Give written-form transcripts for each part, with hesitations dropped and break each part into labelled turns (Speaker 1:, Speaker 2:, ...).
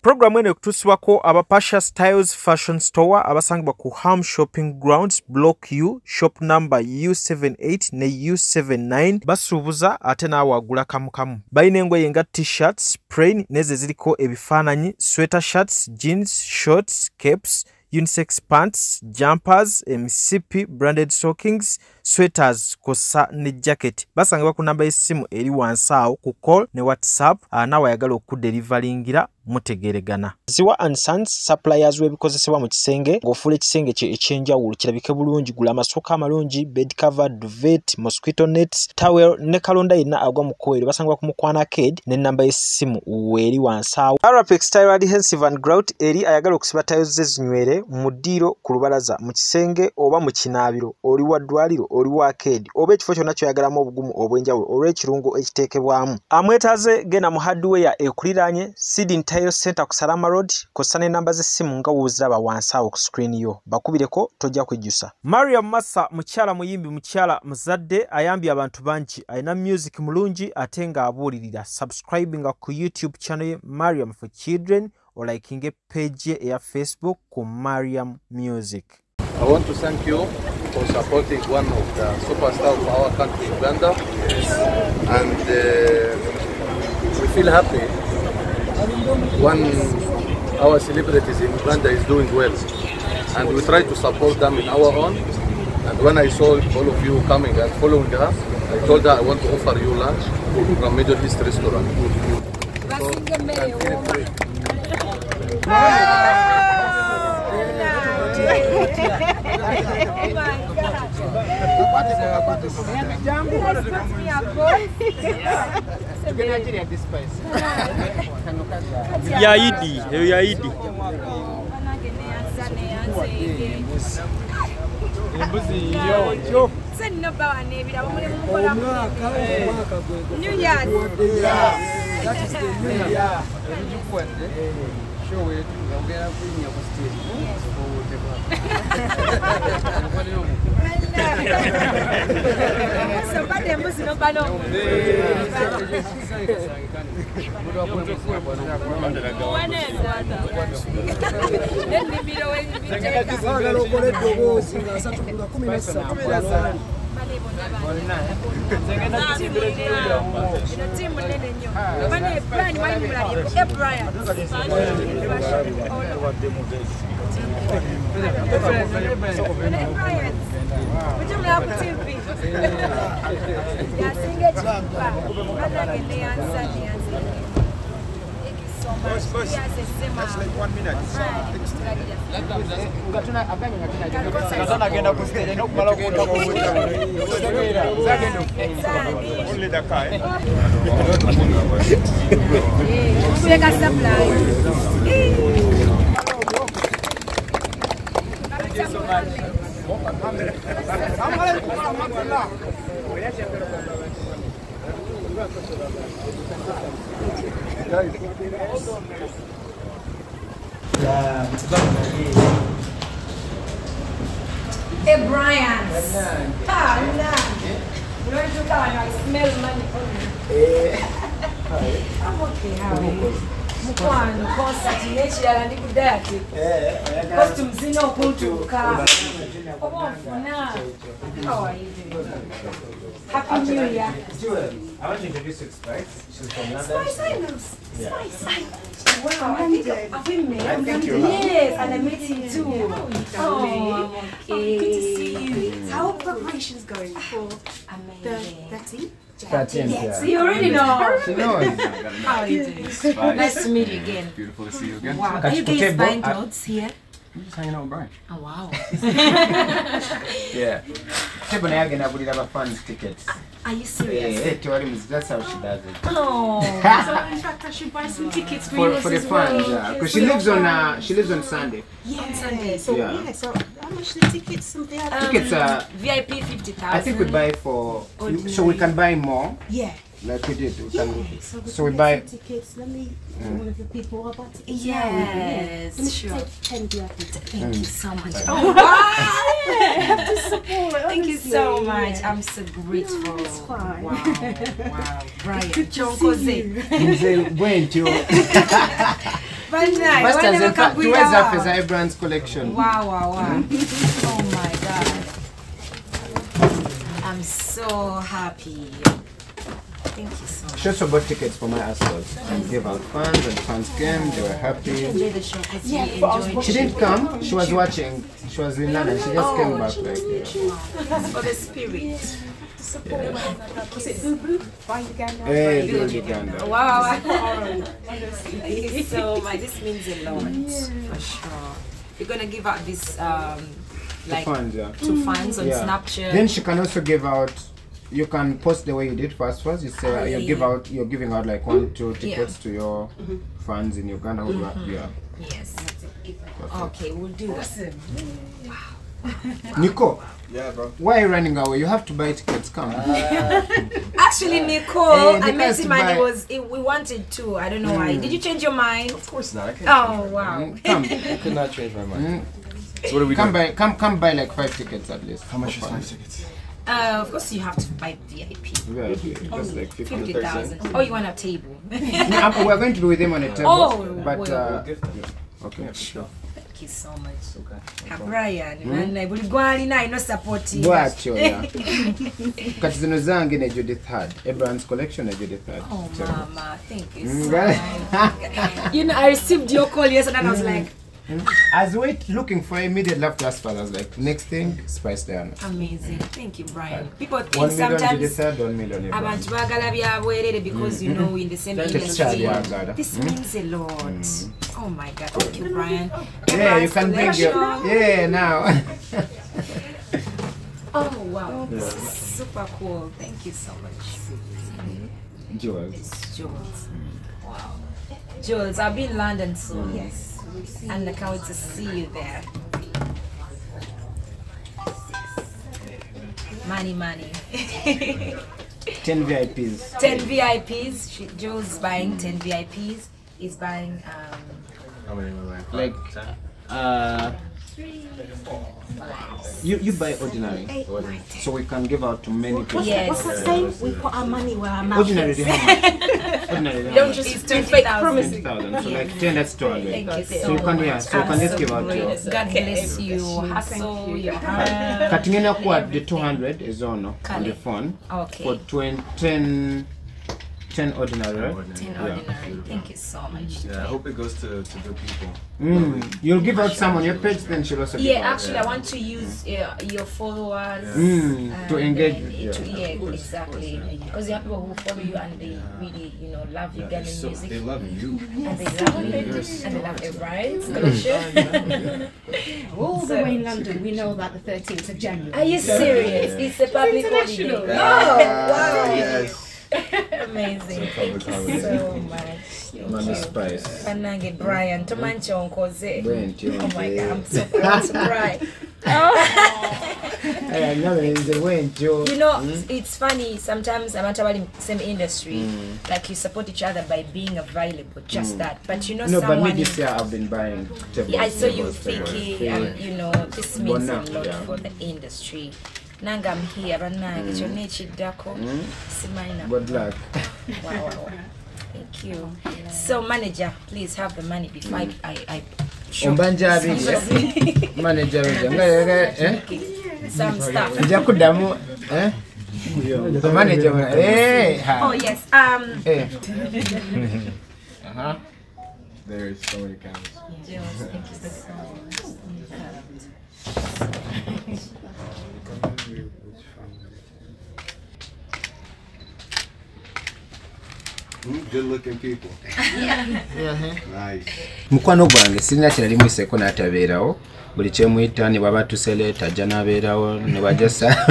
Speaker 1: Program eno kutusibwako aba Pasha Styles Fashion Store abasangibwa ku Ham Shopping Grounds Block U shop number U78 ne U79 basubuza ate naawe agula kamukamu. Bayina engoye nga t-shirts, plain neze ziliko ebifaananyi, sweater shirts, jeans, shorts, capes, unisex pants, jumpers, MCP, branded stockings, sweaters, kosa ne jacket. Basangibwa ku namba y'essimu eri wansi awo ku call ne WhatsApp naawe ayagala okudelivalingira mutegeregana. Ziwa and Sons suppliers w'ebikozesebwa mu kisenge ng'ofuula ekisenge kye ekyenjawulo kirabike bulungi. Gula amasooka amalungi, bed cover, duvet, mosquito nets, towel ne kalonda yenna agwa mu kkubo. Basangibwa ku Mukwana Arcade ne namba y'essimu weeri wansi awo. Arapex Tile Adhesive and Grout eri ayagala okusiba tiles ze zinywere mu ddiiro ku lubalaza mu kisenge oba mu kinaabiro, oli wa ddwaliro, oli wa arcade oba ekifo kyonna kyoyagalamu obugumu obw'enjawulo olw'ekirungo ekiteekebwamu. Amwetaaze genda mu hardware ekuliraanye Sidin Tile Center ku Salama Road kosa ne namba z'essimu nga wooziraba wansi awo ku screen yo. Bakubireko tojja kujjusa. Mariam Massa mukyala muyimbi, mukyala muzadde ayambye abantu bangi, ayina music mulungi ate nga abuulirira. Subscribinga ku YouTube channel ye Mariam for Children or liking page ye eya Facebook ku Mariam Music.
Speaker 2: I want to thank you for supporting one of the superstars of our country, Uganda, and we feel happy when our celebrities in Uganda is doing well, and we try to support them in our own. And when I saw all of you coming and following her, I told her I want to offer you lunch from Middle East restaurant. So, and feel free.
Speaker 1: Yaidi. Embuzi yo.
Speaker 3: Senno bawa nebira bamuli mukola. New Year.
Speaker 4: That is the new year. Show it. We're going to bring you on stage.
Speaker 3: So bad embuzi no bano.
Speaker 1: That's like 1 minute. Only the car.
Speaker 3: Hey Brian. I smell money. I'm okay. How are you? Mkwano concert n'ekirala ndi kuddaaki costume zina okuntuuka oba onfuna. How are you doing? Happy New Year.
Speaker 5: I want to introduce you to Spice. She's from London.
Speaker 3: Spice, I know.
Speaker 5: Yeah.
Speaker 3: Spice. Wow, I think have we met?
Speaker 5: I think you have.
Speaker 3: Yes, and I met him too. Oh, okay.
Speaker 6: Good to see you. How are preparations going for
Speaker 3: Amazing.
Speaker 6: the tea?
Speaker 5: 13th, yeah.
Speaker 3: So you already know.
Speaker 5: She knows.
Speaker 3: How are you doing? Nice to meet you again.
Speaker 7: Beautiful to see you again.
Speaker 3: Wow. Are you guys buying clothes here?
Speaker 7: I'm just hanging out with Brian.
Speaker 3: Oh wow.
Speaker 5: Yeah. Table na yagenda bulira aba fans tickets.
Speaker 3: Are you serious?
Speaker 5: Yeah, that's how she does it.
Speaker 3: Oh.
Speaker 6: So in fact I should buy some tickets for you
Speaker 5: For the
Speaker 6: as well.
Speaker 5: fans, yeah. Because she lives on Sunday.
Speaker 6: Yeah. On Sunday. So
Speaker 5: Yeah.
Speaker 6: so how much the tickets and the other?
Speaker 5: Tickets are
Speaker 3: VIP 50,000.
Speaker 5: I think we buy for so we can buy more.
Speaker 6: Yeah.
Speaker 5: Like we did. We can,
Speaker 6: So
Speaker 5: we buy
Speaker 6: tickets. Let me one of the people about tickets.
Speaker 3: Yes,
Speaker 6: Let me
Speaker 3: sure.
Speaker 6: take 10 VIP.
Speaker 3: Thank you so much. Oh wow.
Speaker 6: have to support.
Speaker 3: Thank you so
Speaker 6: honestly.
Speaker 3: much.
Speaker 6: Yeah.
Speaker 3: I'm so grateful.
Speaker 6: It's fine.
Speaker 3: Wow. Wow. Brian.
Speaker 6: Good to see you.
Speaker 5: Nze bwentyo. Busters in fact, towards Africa Brands collection.
Speaker 3: Wow. Oh my God. I'm so happy. Thank you so much.
Speaker 5: She also bought tickets for my ascot and gave out funds, and fans came, they were happy.
Speaker 3: Enjoy the show because we enjoyed.
Speaker 5: She didn't come, she was watching, she was in London, she just came back like
Speaker 3: That's for the spirit.
Speaker 6: Was it Boo Boo by Uganda?
Speaker 5: Uganda.
Speaker 3: Wow. Thank you so much. This means a lot for sure. You're gonna give out this like
Speaker 5: Funds, yeah.
Speaker 3: to fans on Snapchat.
Speaker 5: Then she can also give out. You can post the way you did first. You say you're giving out like 1-2 tickets to your fans in Uganda. Yeah.
Speaker 3: Yes. Okay, we'll do that.
Speaker 5: Nico.
Speaker 2: Yeah, bro.
Speaker 5: Why are you running away? You have to buy tickets. Come.
Speaker 3: Actually, Nicole, I met
Speaker 5: because
Speaker 3: him
Speaker 5: to
Speaker 3: and
Speaker 5: buy-
Speaker 3: we wanted to. I don't know why. Did you change your mind?
Speaker 2: Of course not. I can't.
Speaker 3: Oh wow.
Speaker 5: Come.
Speaker 2: I could not change my mind. So what are we
Speaker 5: Come
Speaker 2: doing?
Speaker 5: come buy like 5 tickets at least.
Speaker 2: How much is 5 tickets?
Speaker 3: Of course, you have to buy VIP.
Speaker 5: That's like
Speaker 3: 50,000. Oh, you want a table?
Speaker 5: We're going to be with him on a table.
Speaker 3: Oh,
Speaker 5: but
Speaker 3: well.
Speaker 5: okay.
Speaker 3: Sure. Thank you so much.
Speaker 2: Okay.
Speaker 3: Brian, man, buli gwalina ino support.
Speaker 5: Bwatyo ya. Kati zino zange ne Judith had. Abrams collection ne Judith had.
Speaker 3: Oh mama, thank you so
Speaker 5: Right.
Speaker 3: much. You know, I received your call yesterday and I was like,
Speaker 5: As we looking for immediate love to us fathers, like next thing, Spice Diana.
Speaker 3: amazing. Thank you, Brian. People think
Speaker 5: 1 million
Speaker 3: sometimes
Speaker 5: Judith had, 1 million Abrams.
Speaker 3: abantu bagala byabwerere because you know in the same
Speaker 5: Texture
Speaker 3: industry.
Speaker 5: byagala.
Speaker 3: This means a lot. Oh my God, thank you, Brian.
Speaker 5: Yeah, you can bring your now.
Speaker 3: Oh wow, this is super cool. Thank you so much.
Speaker 5: Jules.
Speaker 3: Jules. Wow. Jules, I'll be in London soon. Yes. And I can't wait to see you there. Money.
Speaker 5: 10 VIPs.
Speaker 3: 10 VIPs. Jules is buying 10 VIPs. He's buying
Speaker 2: How many am I buying?
Speaker 5: Like you buy ordinary, so we can give out to many people.
Speaker 3: Yes.
Speaker 6: What's that saying? We put our money where our mouth
Speaker 5: Ordinary,
Speaker 6: is.
Speaker 5: how much? Ordinary, how
Speaker 3: Don't
Speaker 5: much?
Speaker 3: just do fake promises.
Speaker 5: 20,000. So like 10, that's 200.
Speaker 3: Thank you
Speaker 5: So you can, yeah, so you can just give out to.
Speaker 3: God bless you. Hustle your heart.
Speaker 5: Katingena quad the 200 is on the phone.
Speaker 3: Okay.
Speaker 5: For 10 ordinary, right?
Speaker 3: 10 ordinary. Thank you so much.
Speaker 2: Yeah, I hope it goes to good people.
Speaker 5: You'll give out some on your page, then she'll also give
Speaker 3: Yeah,
Speaker 5: out.
Speaker 3: actually, I want to use your followers
Speaker 5: To engage.
Speaker 3: exactly. Because you have people who follow you and they really, love Ugandan music.
Speaker 2: They love you.
Speaker 3: And they love me. And they love Everight's collection.
Speaker 6: All the way in London, we know about the 13th of January.
Speaker 3: Are you serious? It's a public holiday. Oh, wow.
Speaker 2: Yes.
Speaker 3: Amazing. Thank you so much.
Speaker 5: Money Spice.
Speaker 3: Panange Brian, Tomancho Nkoze.
Speaker 5: Went,
Speaker 3: Oh my God, I'm so proud to cry. You know, it's funny, sometimes I'm not in the same industry, like you support each other by being available, just that. But
Speaker 5: No,
Speaker 3: someone...
Speaker 5: but me this year I've been buying tables.
Speaker 3: Yeah, I saw you
Speaker 5: tables,
Speaker 3: thinking, and this means a lot for the industry. Nanga, I'm here, but now it's your nature, Dako.
Speaker 5: Good luck.
Speaker 3: Wow. Thank you. So, manager, please have the money before I show
Speaker 5: Ombanja abinja. Manager abinja.
Speaker 3: some stuff.
Speaker 5: Njakudamu manager.
Speaker 3: Oh, yes.
Speaker 2: There's so many cameras.
Speaker 3: Thank you so much.
Speaker 2: Good looking people. Nice.
Speaker 5: Mukwano gwange sirina kiralimu iseko n'atabeerawo buli kyemuyita ne bwaba tuseleta ajja n'abeerawo ne bajasa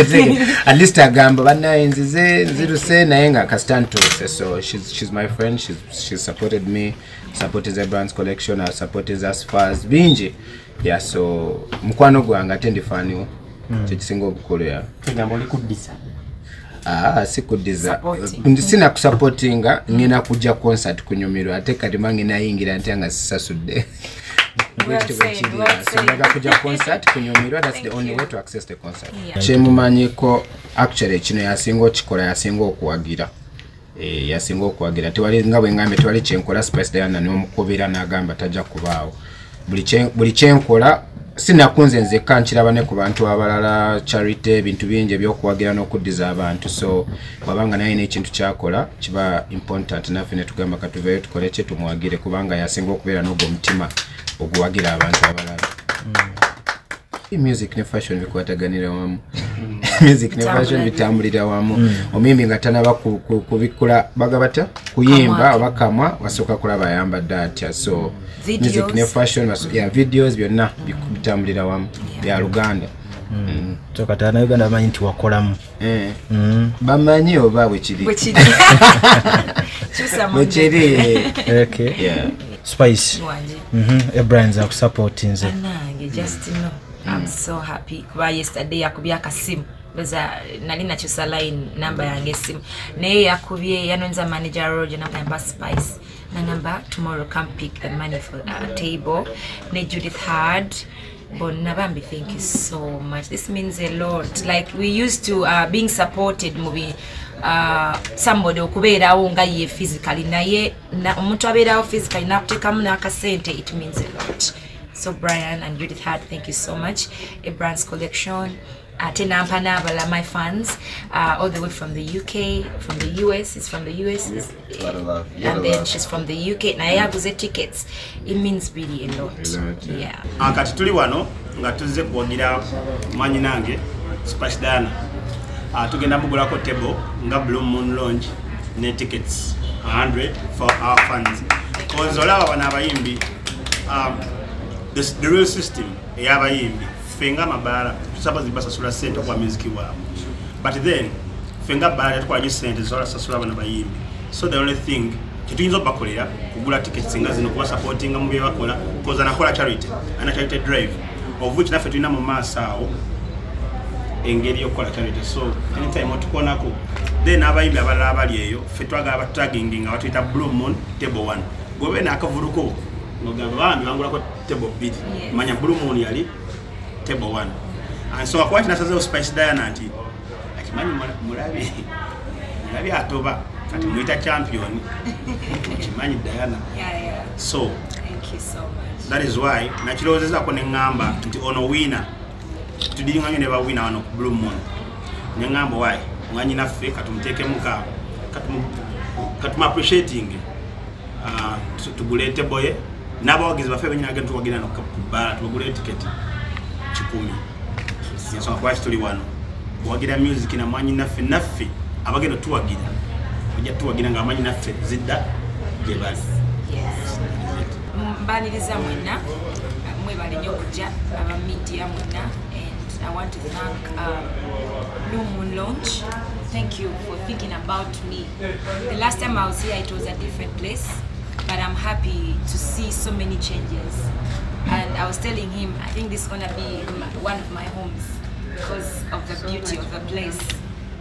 Speaker 5: at least agamba bannaye nziruse naye nga kasita ntuuse. So she's my friend. She's supported me, supported the brands collection, has supported us fast bingi. Yeah, so mukwano gwange ate ndifaaniwo kyekisinga obukulu ya
Speaker 7: kigamba oli kuddisa.
Speaker 5: Sikudiza sina kusupportinga ngina kujja concert kunyumirwa ate kati mangi nayingira nti nga sisasudde. Kujja concert kunyumirwa, that's the only way to access the concert. Kyemumanyiko actually kino yasinga okikola yasinga okuwagira yasinga okwagira tewali nga bwe ngambe tewali kyenkola Spice Diana n'omukubira n'agamba tajja kubaawo buli kyenkola sinakunze nzekka nkiraba ne ku bantu abalala charity ebintu bingi ebyokuwagira n'okuddiza abantu so wabanga naye n'ekintu kyakola kiba important naffe ne tugamba katuveeyo tukole kye tumwagire kubanga yasinga okubeera n'ogwo omutima oguwagira abantu abalala music ne fashion bikwataganira wamu music ne fashion bitambulira wamu omimbi nga tanaba kubikula bagabata kuyimba abakamwa wasooka kulaba ayambadde atya so music ne fashion videos byonna bitambulira wamu bya Luganda
Speaker 1: so katana Uganda bamanyi nti wakolamu
Speaker 5: bamanyi oba bwekiri
Speaker 1: okay Spice brands are supporting ze
Speaker 3: just know I'm so happy kuba yesterday yakubya akasimu beza nali nakyusa line number yange simu naye yakubye yanonza manager Roger na Spice na number tomorrow come pick the money for a table ne Judith Hard but Nabambi, thank you so much. This means a lot. Like we used to being supported movie somebody okubeerawo nga ye physically naye omuntu abeerawo physically nakutekamu n'akasente it means a lot. So Brian and Judith Hart, thank you so much. A Brand's collection. Tenampa Nabala, my fans, all the way from the UK, from the US. It's from the US. And then she's from the UK. Na yaguze tickets. It means really a lot. Yeah.
Speaker 8: Kati tuli wano nga tuzze kuwagira manyi nange Spice Diana. Tugenda mugulako table nga Blue Moon Lounge ne tickets 100 for our fans. Cause olaba bana abayimbi the real system eyabayimbi fenga mabara tusaba zibasa sura Sente kwa muziki wabo but then fenga bala kwa Sente zola sasula bana bayimbi so the only thing kituyinza bakolera kugula tickets nga zino kuba supporting mu byebakola cause anakola charity ana charity drive of which nafe tulina mu masao engeri yokola charity so anytime otukonako then abayimbi abalala abali eyo fe twaga abatagging nga batuyita Blue Moon table 1 gobe na akavuruko ngogamba bambi bangulako table 2 manya Blue Moon yali table 1 and so akwati nasaze Spice Diana anti akimanyi mulabi atoba kati muita champion akimanyi Diana so
Speaker 3: thank you so much
Speaker 8: that is why nachilozeza ko nengamba nti ono winner tudinganye ne ba winner wano ku Blue Moon nengamba why mwanyi naffe katumteke muka katuma appreciating tugule table n'abawagizi bafe benyina agenda tuwagira no kapubala tugule ticket 10 so kwa story wano wagira music na mwanyi naffe abagenda tuwagira ojja tuwagira nga mwanyi naffe zidda je basi
Speaker 3: mbaniriza mwena mwebale nnyo okujja aba media mwena and I want to thank Blue Moon Lounge. Thank you for thinking about me. The last time I was here it was a different place, but I'm happy to see so many changes. And I was telling him, I think this is gonna be one of my homes because of the beauty of the place.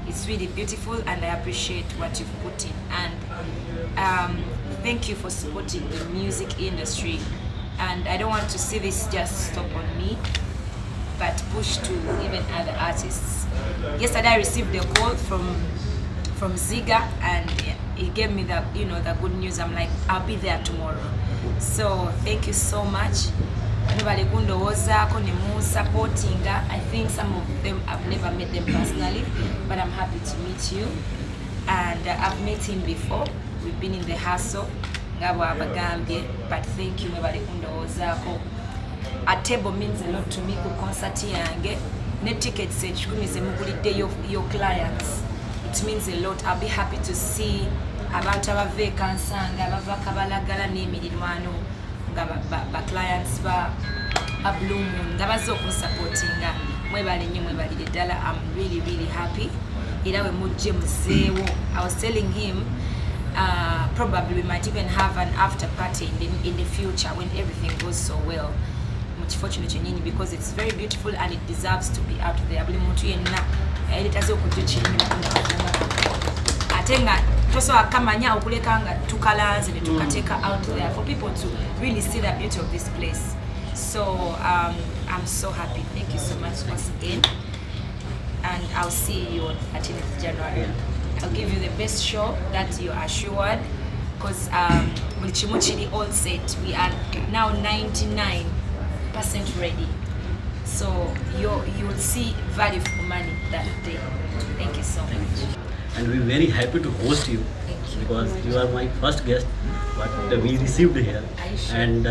Speaker 3: It's really beautiful and I appreciate what you've put in. And thank you for supporting the music industry. And I don't want to see this just stop on me, but push to even other artists. Yesterday I received a call from Ziga and he gave me the the good news. I'm like, I'll be there tomorrow. So thank you so much. I think some of them I've never met them personally, but I'm happy to meet you. And I've met him before. We've been in the hustle, Abagaga, but thank you. A table means a lot to me. Concert yange, net tickets your clients. It means a lot. I'll be happy to see about our vacancy and ba clients ba Blue Moon ngabazo supporting mwebale nyo mwebale dala. I'm really happy. Irawe mujje muzewo. I was telling him probably we might even have an after party in the future when everything goes so well. Much fortunate nyinyi because it's very beautiful and it deserves to be out there. Buli muntu yenna elitazo kujuchini atenga toso akamanya okulekanga tukalanze ne tukateka out there for people to really see the beauty of this place. So I'm so happy. Thank you so much once again, and I'll see you on 13th January. I'll give you the best show that you're assured. Because Mulichimuchili all set, we are now 99% ready. So you will see value for money that day. Thank you so much.
Speaker 9: And we're very happy to host you.
Speaker 3: Thank you.
Speaker 9: Because you are my first guest, but we received here, and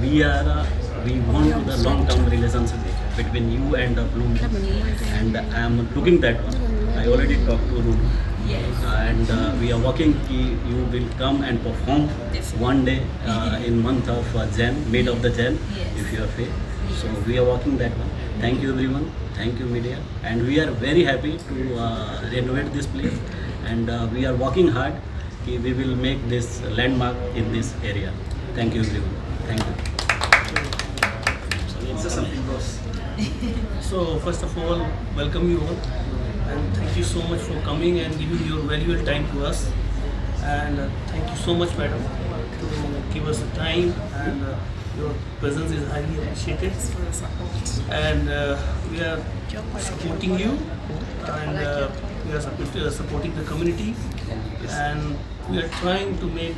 Speaker 9: we want to the long-term relationship between you and Bloom, and I am looking that one. I already talked to Runu.
Speaker 3: Yes.
Speaker 9: And we are working. You will come and perform one day in month of Jan, mid of the Jan, if you are free. So we are working that one. Thank you everyone. Thank you media. And we are very happy to renovate this place. And we are working hard. We will make this landmark in this area. Thank you everyone. Thank you.
Speaker 10: So first of all, welcome you all. And thank you so much for coming and giving your valuable time to us. And thank you so much, madam, to give us the time, and your presence is highly appreciated. And we are supporting you, and we are supporting the community, and we are trying to make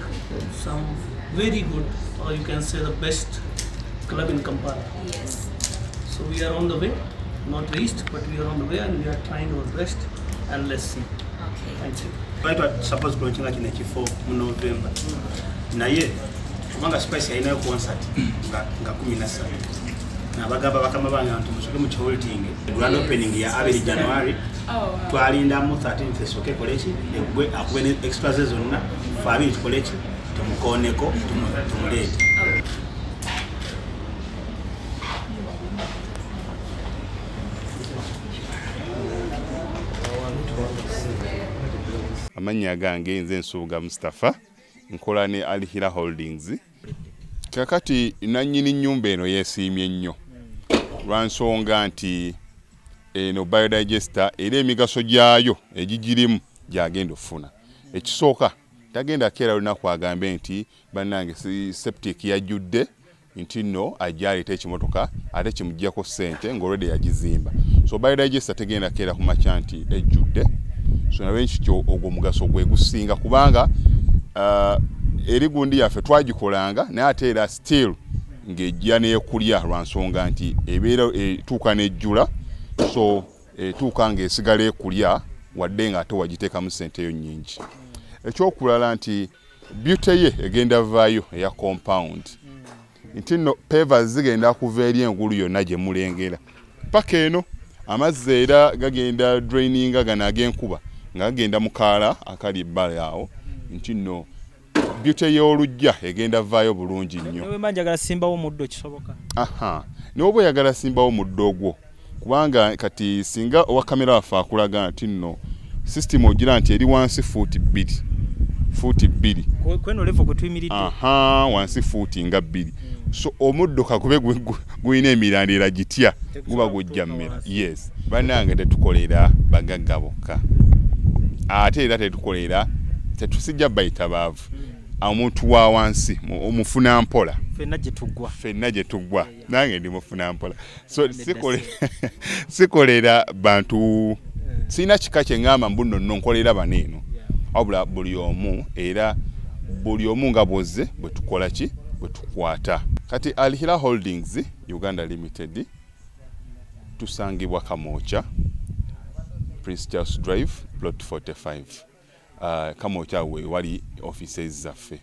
Speaker 10: some very good, or you can say the best club in Kampala.
Speaker 3: Yes.
Speaker 10: So we are on the way. Not reached, but we are on the way, and we are trying our best, and let's see.
Speaker 3: Okay.
Speaker 10: Thank you.
Speaker 8: Right, suppose going to like for November. Naye, kubanga spice yalina concert nga 13. Na bagamba bakama banga nti musoke mu holding. Grand opening ya abiri January. Twalinda mu 13th soke college egwe akubene extras zonna fabi college tumukoneko tumulete.
Speaker 11: Amanya gange nze Nsubuga Mustafa nkola ne Alihira Holdings. Kakati nanyini nyumba eno yeesiimye nnyo lwansonga nti eno biodigester era emigaso gyayo egigirimu gyagenda ofuna. Ekisooka tagenda keera lunaku agambe nti bannange septic yajjudde nti nno ajjaleta ekimotoka ate kimuggyako ssente ng'olwedde yagizimba. So biodigester tegenda keera ku makya nti ejjudde. So nawe nkyo ogwo mugaso gwe gusinga kubanga eri gundi yaffe twagikolanga naye ate era still ng'ejja n'ekulya lwansonga nti ebeera etuuka n'ejjula, so etuuka ng'esigala ekulya wadde ng'ate wagiteekamu ssente yo nnyingi. Ekyokulala nti beauty ye egenda vaayo eya compound nti nno pavers zigenda kuva eri engulu yonna gye mulengera paka eno amazzi era gagenda draininga gano ag'enkuba nga gagenda mu kaala akali ebbala yawo nti nno beauty y'olujja egenda vaayo bulungi nnyo.
Speaker 1: Newe manjagala simbawo muddo kisoboka.
Speaker 11: Aha, newe bwe yagala simbawo muddo ogwo kubanga kati singa owa kamera waffe akulaga nti nno system ogira nti eri wansi fuuti 2.
Speaker 1: Kweno level kwe tuyimiridde.
Speaker 11: Aha, wansi fuuti nga 2. So omuddo kakube guyina emirandira gitya guba gujja mmera. Yes, bannange tetukolera bagagga bokka. Ate era tetukolera tetusijja bayita baavu. Omuntu wa wansi omufuna mpola. Fenna gye tuggwa. Nange ndi mufuna mpola. So sikolera bantu sina kika kye ngamba mbuno nonkolera baneeno. Wabula buli omu era buli omu nga bwozze bwe tukola ki bwe tukwata. Kati Alihira Holdings Uganda Limited tusangibwa Kamoocha, Prince Charles Drive, Plot 45. Kamoocha we wali offices zaffe.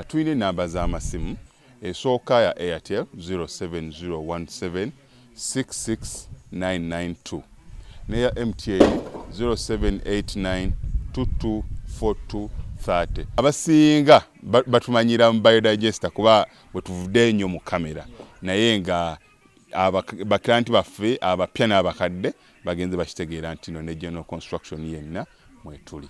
Speaker 11: Tuyina namba z'amasimu esooka ya Airtel 07017 66992 neya MTN 0789 224230. Abasinga batumanyira mu biodigester kuba bwe tuvudde nnyo mu kamera naye nga baklanti baffe abapya n'abakadde bagenze bakitegeera nti no ne general construction yenna mwetuli.